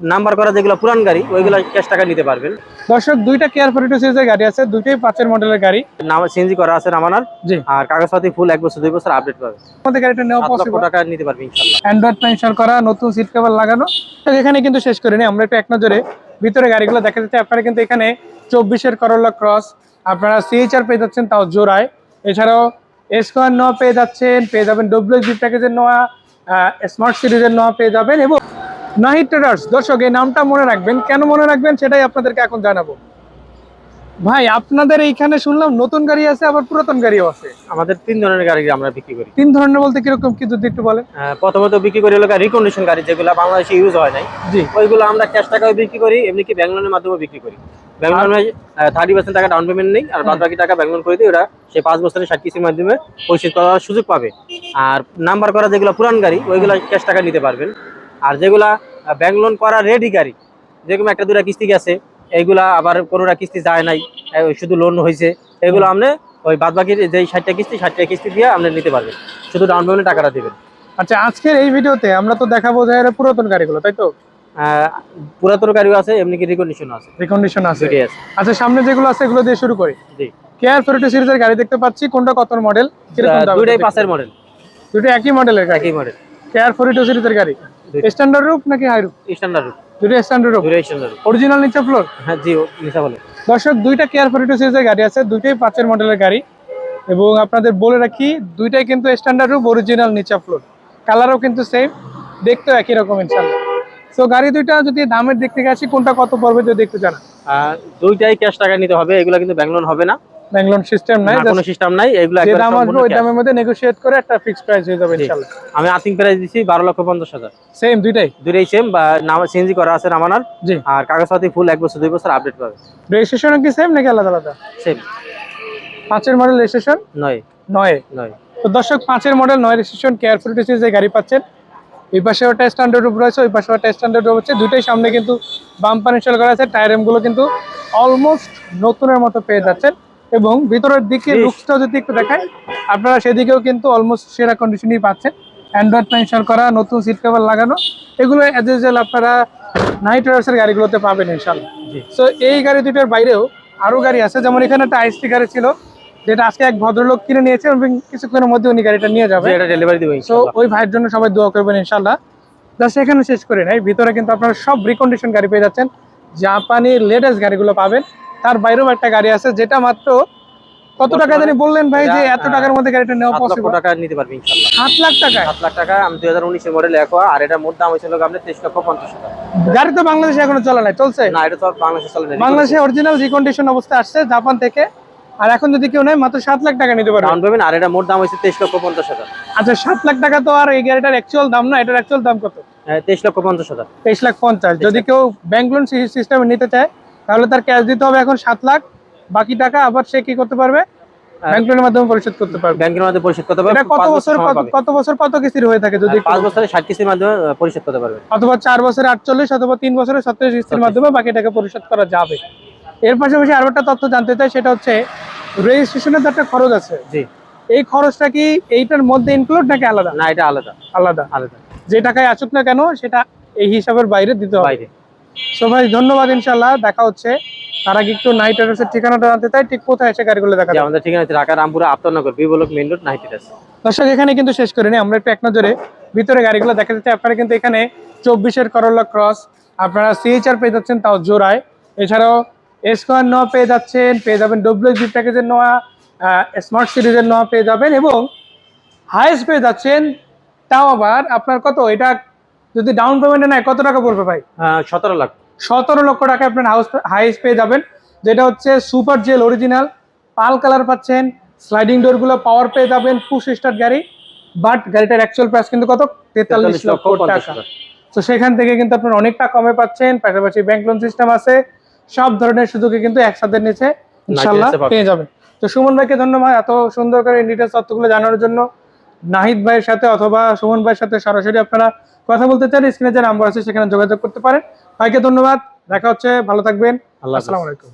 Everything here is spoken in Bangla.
নাম্বার করা যেগুলো পুরান গাড়ি ওইগুলো ক্যাশ টাকা নিতে পারবেন। দর্শক, দুইটা কেয়ার ফরিটো সিরিজের গাড়ি আছে, দুইটাই 5 মডেলের গাড়ি। নাম সিএনজি করা আছে নামানোর। জি। আর কাগজপাতি ফুল 1 বছর 2 বছর আপডেট পাবে। আমাদের গাড়িটা নেওয়া 7 লক্ষ পসিবল। টাকা নিতে পারবে ইনশাআল্লাহ। অ্যান্ড্রয়েড পেনশন করা, নতুন সিট কভার লাগানো। তো এখানে কিন্তু শেষ করিনি, আমরা একটু এক নজরে ভিতরে গাড়িগুলো দেখা যাচ্ছে। আপনারা কিন্তু এখানে 24-এর করোলা ক্রস আপনারা সিএইচআর পেয়ে যাচ্ছেন, তাও জোড়ায়। এছাড়াও স্কোয়ার নোয়া পেয়ে যাবেন ডব্লিউজি প্যাকেজের নোয়া, স্মার্ট সিরিজের নোয়া পেয়ে যাবেন এবং নাহিদ ট্রেডার্স। দর্শক, এই নামটা মনে রাখবেন, কেন মনে রাখবেন সেটাই আপনাদেরকে এখন জানাবো। ভাই, আপনাদের এইখানে শুনলাম নতুন গাড়ি আছে, আবার পুরাতন গাড়িও আছে। আমাদের 3 ধরনের গাড়ি আমরা বিক্রি করি। 3 ধরনের বলতে কিরকম, কি যদি একটু বলেন। প্রথমত বিক্রি করি হলো রিকন্ডিশন গাড়ি, যেগুলো বাংলাদেশে ইউজ হয় নাই। জি। ওইগুলো আমরা ক্যাশ টাকায় বিক্রি করি, এমনি কি ব্যাংক লোনের মাধ্যমে বিক্রি করি। ব্যাংক লোনে 30% টাকা ডাউন পেমেন্ট নেই, আর বাদ বাকি টাকা ব্যাংক লোন করে দিই। ওরা সেই 5 বছরের 60 কিস্তির মাধ্যমে পরিশোধ করার সুযোগ পাবে। আর নাম্বার করা যেগুলো পুরান গাড়ি ওইগুলো ক্যাশ টাকা নিতে পারবেন। আর যেগুলা ব্যাংক লোন করা রেডি গাড়ি, যেরকম 1-2টা কিস্তি গেছে, এইগুলা আবার কোনোটা কিস্তি যায় নাই, শুধু লোন হয়েছে, এগুলো আপনি ওই বাদ বাকি যে 60টা কিস্তি দিয়ে আপনি নিতে পারবেন, শুধু ডাউন পেমেন্টে টাকাটা দিবেন। আচ্ছা, আজকের এই ভিডিওতে আমরা তো দেখাবো যে পুরাতন গাড়িগুলো, তাই তো? পুরাতন গাড়িও আছে, এমনি কি রিকন্ডিশন আছে। রিকন্ডিশন আছে। দুটোই আছে। আচ্ছা, সামনে যেগুলো আছে এগুলো দিয়ে শুরু করি। জি। কেয়ার ফরিটো সিরিজের গাড়ি দেখতে পাচ্ছি, কোনটা কত মডেল, কিরকম দাম? দুটোই 5 এর মডেল। দুটো একই মডেলের গাড়ি। একই মডেল। কেয়ার ফরিটো সিরিজের গাড়ি স্ট্যান্ডার্ড রূপ নাকি হাই রূপ? স্ট্যান্ডার্ড রূপ। দুটো স্ট্যান্ডার্ড রূপ। দুটোই স্ট্যান্ডার্ড। অরিজিনাল নিচে ফ্লোর? হ্যাঁ জি, নিচে বলে। দর্শক, দুইটা কেয়ার ফরিটো সিরিজের গাড়ি আছে, দুইটাই 5 মডেলের গাড়ি। এবং আপনাদের বলে রাখি, দুইটাই কিন্তু স্ট্যান্ডার্ড রূপ, অরিজিনাল নিচে ফ্লোর। কালারও কিন্তু সেম, দেখতেও একই রকম ইনশাআল্লাহ। তো গাড়ি দুইটা যদি দামের দিক থেকে আসি, কোনটা কত পড়বে যদি একটু জানান। দুইটাই ক্যাশ টাকা নিতে হবে, এগুলো কিন্তু ব্যাংক লোন হবে না। ব্যাংক লোন সিস্টেম নাই, কোনো সিস্টেম নাই, এগুলো যে একবার দাম আসবে ওই দামের মধ্যে নেগোশিয়েট করে একটা ফিক্সড প্রাইস হয়ে যাবে ইনশাআল্লাহ। আমি আর্থিং প্রাইস দিছি 12,50,000। সেম দুইটাই সেম, নাম সিএনজি করা আছে নামানোর। জি। আর কাগজপাতি ফুল 1 বছর 2 বছর আপডেট পাবে। রেজিস্ট্রেশন কি সেম নাকি আলাদা আলাদা? সেম। 5 model registration? নয়। তো দর্শক, 5 মডেল 9 রেজিস্ট্রেশন কেয়ার ফরিটো সিরিজের গাড়ি পাচ্ছেন। এই পাশে ওটা স্ট্যান্ডার্ড রূপ রয়েছে, ওই পাশে ওটা স্ট্যান্ডার্ড রূপ হচ্ছে। দুইটাই সামনে কিন্তু বাম্পার ইনস্টল করা আছে, টায়ার গুলো কিন্তু অলমোস্ট নতুনের মতো পেয়ে যাচ্ছেন। এবং ভিতরের দিকে লুকসটাও যদি একটু দেখায়, আপনারা সেদিকেও কিন্তু অলমোস্ট সেরা কন্ডিশনই পাচ্ছেন। অ্যান্ড্রয়েড পেনশন করা, নতুন সিট কভার লাগানো, এগুলো অ্যাজ ইউজুয়াল আপনারা নাহিদ ট্রেডার্সের গাড়িগুলোতে পাবেন ইনশাআল্লাহ। সো এই গাড়ি দুইটার বাইরেও আরো গাড়ি আছে, যেমন এখানে একটা আইসটি গাড়ি ছিল, যেটা আজকে এক ভদ্রলোক কিনে নিয়েছে এবং কিছুক্ষণের মধ্যে উনি গাড়িটা নিয়ে যাবে, এটা ডেলিভারি দিবেন তো ওই ভাইয়ের জন্য সবাই দোয়া করবেন ইনশাআল্লাহ। জাস্ট এখানে শেষ করে নাই, ভিতরে কিন্তু আপনারা সব রিকন্ডিশন গাড়ি পেয়ে যাচ্ছেন, জাপানি লেটেস্ট গাড়িগুলো পাবেন। তার বাইরেও একটা গাড়ি আছে, যেটা মাত্র কত টাকা জানি বললেন ভাই, যে এত টাকার মধ্যে গাড়িটা নেওয়া পসিবল? 7 লক্ষ টাকা নিতে পারবে ইনশাআল্লাহ। 7 লাখ টাকা? 7 লাখ টাকা। আমি 2019 এর মডেল একোয়া, আর এটার মোট দাম হইছিল আপনি 23,50,000। গাড়ি তো বাংলাদেশে এখনো চলে নাই, চলছে? না, এটা তো বাংলাদেশে চলে না। বাংলাদেশে অরিজিনাল রিকন্ডিশন অবস্থা আসছে জাপান থেকে, আর এখন যদি কেউ নেয় মাত্র 7 লাখ টাকা নিতে পারবে ডাউন পেমেন্ট। আর এটা মোট দাম হইছে 23,50,000। আচ্ছা, 7 লাখ টাকা তো আর এই গাড়িটার অ্যাকচুয়াল দাম না, এটার অ্যাকচুয়াল দাম কত? 23,50,000। 23,50,000। যদি কেউ ব্যাংক লোন সিস্টেমে নিতে চায়, তাহলে তার ক্যাশ দিতে হবে এখন 7 লাখ, বাকি টাকা আবার সে কি করতে পারবে? ব্যাংক লোনের মাধ্যমে পরিশোধ করতে পারবে। ব্যাংকের মাধ্যমে পরিশোধ করতে পারবে। এটা কত বছর কত কিস্তির হয়ে থাকে? যদি 5 বছরে 60 কিস্তির মাধ্যমে পরিশোধ করতে পারবে, অথবা 4 বছরে 48, অথবা 3 বছরে 37 কিস্তির মাধ্যমে বাকি টাকা পরিশোধ করা যাবে। এর পাশাপাশি আরো একটা তথ্য জানতে চাই, সেটা হচ্ছে রেজিস্ট্রেশনের যে একটা খরচ আছে, জি, এই খরচটা কি এইটার মধ্যে ইনক্লুড নাকি আলাদা? না, এটা আলাদা। আলাদা। আলাদা। যে টাকায় আসুক না কেন, সেটা এই হিসাবের বাইরে দিতে হবে। সো ভাই, ধন্যবাদ, ইনশাআল্লাহ দেখা হচ্ছে। তার আগে একটু নাহিদ ট্রেডার্সের ঠিকানাটা জানতে চাই, ঠিক কোথায় এসে গাড়িগুলো দেখা যায়? আমাদের ঠিকানা হচ্ছে Dhaka Rampura Aftabnagar, B block main road, Nahid traders. দর্শক, এখানে কিন্তু শেষ করিনি, আমরা একটু এক নজরে ভিতরে গাড়িগুলো দেখা যাচ্ছে। আপনারা কিন্তু এখানে 24-এর করোলা ক্রস আপনারা সিএইচআর পেয়ে যাচ্ছেন, তাও জোড়ায়। এছাড়াও স্কোয়ার নোয়া পেয়ে যাবেন ডব্লিউজি প্যাকেজের নোয়া, স্মার্ট সিরিজের নোয়া পেয়ে যাবেন, এবং হাইস্ট পেয়ে যাচ্ছেন, তাও আবার আপনার কত, এটা যদি ডাউন পেমেন্টে নেয় কত টাকা পড়বে ভাই? 17 লাখ। 17 লক্ষ টাকা আপনার হাইস্ট পেয়ে যাবেন, যেটা হচ্ছে super gel original pearl colour পাচ্ছেন। স্লাইডিং ডোরগুলো পাওয়ার পেয়ে যাবেন, পুশ স্টার্ট গাড়ি। বাট গাড়িটার অ্যাকচুয়াল প্রাইস কিন্তু কত? 43 লক্ষ টাকা। তো সেখান থেকে কিন্তু আপনার অনেকটা কমে পাচ্ছেন, পাশাপাশি ব্যাংক লোন সিস্টেম আছে, সব ধরনের সুযোগই কিন্তু একসাথে নিচে ইনশাআল্লাহ পেয়ে যাবেন। তো সুমন ভাইকে ধন্যবাদ এত সুন্দর করে ডিটেইলস তথ্যগুলো জানার জন্য। নাহিদ ভাইয়ের সাথে অথবা সুমন ভাইয়ের সাথে সরাসরি আপনারা কথা বলতে চান, স্ক্রিনে যে নাম্বার আছে সেখানে যোগাযোগ করতে পারেন। ভাইকে ধন্যবাদ, দেখা হচ্ছে, ভালো থাকবেন, আসসালামু আলাইকুম।